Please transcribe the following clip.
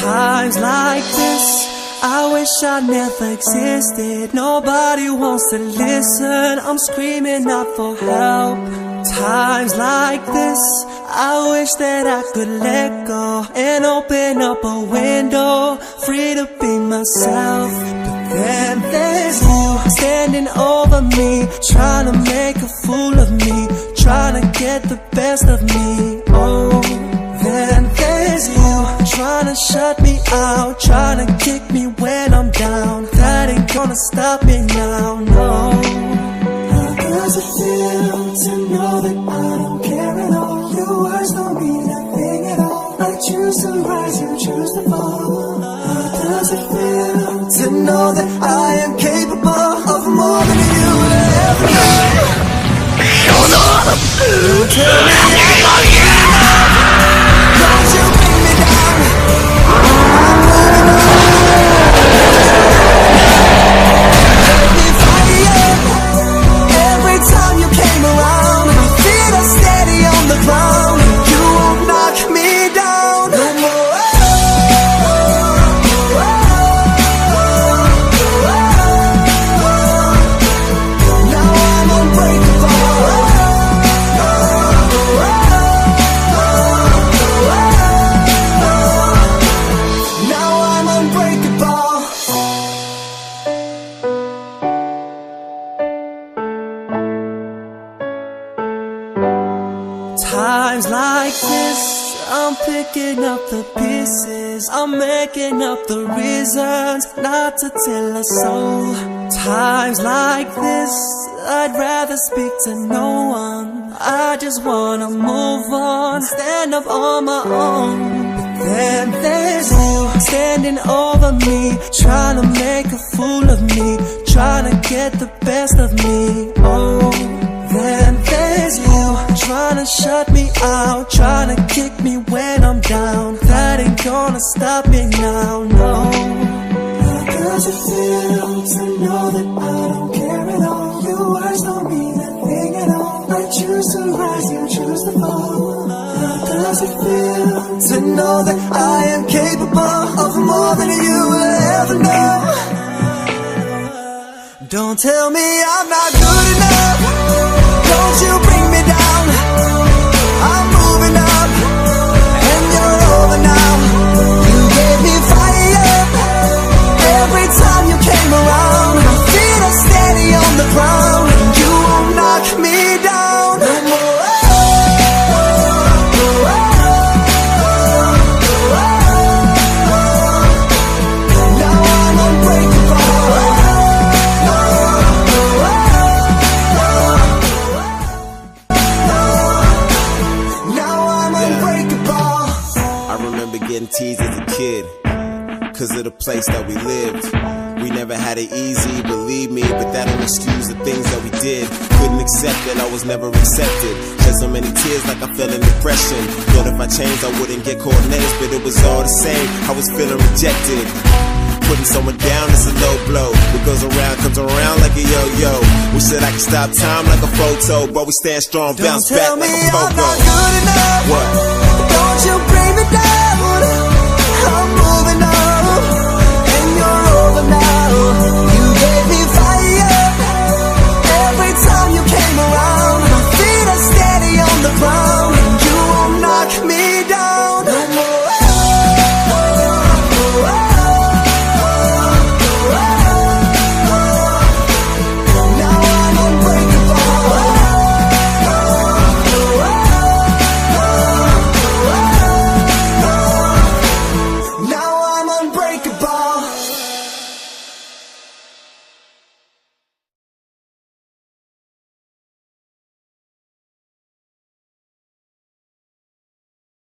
Times like this, I wish I never existed. Nobody wants to listen, I'm screaming out for help. Times like this, I wish that I could let go and open up a window, free to be myself. But then there's you standing over me, trying to make a fool of me, trying to get the best of me. Oh, then there's you trying to shut me out, trying to kick me when I'm down. That ain't gonna stop me now, no. How does it feel to know that I don't care at all? Your words don't mean a thing at all. I choose to rise, you choose to fall. How does it feel to know that I am capable of more than you would ever know? Don't tell me I'm not good enough. Don't you bring me down. I'm moving on. Let me fire. Every time you came around, my feet are steady on the ground. You won't knock me down no more. Now I'm unbreakable. Now I'm unbreakable. Times like this, I'm picking up the pieces, I'm making up the reasons not to tell a soul. Times like this, I'd rather speak to no one. I just wanna move on, stand up on my own. But then there's you standing over me, trying to make a fool of me, trying to get the best of me. Oh, then there's you trying to shut me out, trying to kick me when I'm down. That ain't gonna stop me now, no. How does it feel to know that I don't care at all? Your words don't mean a thing at all. I choose to rise, you choose to fall. How does it feel to know that I am capable of more than you will ever know? Don't tell me I'm not good enough. Don't you bring me down. I'm moving up, and you're over now. You gave me fire. Every time you came around, my feet are steady on the ground. You won't knock me down no more. Now I'm unbreakable. Now I'm unbreakable. I remember getting teased as a kid, cause of the place that we lived. We never had it easy, believe me, but that don't excuse the things that we did. Couldn't accept that I was never accepted. Shed so many tears like I fell in depression. Thought if I changed I wouldn't get caught names, but it was all the same, I was feeling rejected. Putting someone down is a low blow. What goes around comes around like a yo-yo. We said I could stop time like a photo, but we stand strong, bounce back like a pogo. Don't tell me I'm not good enough. What?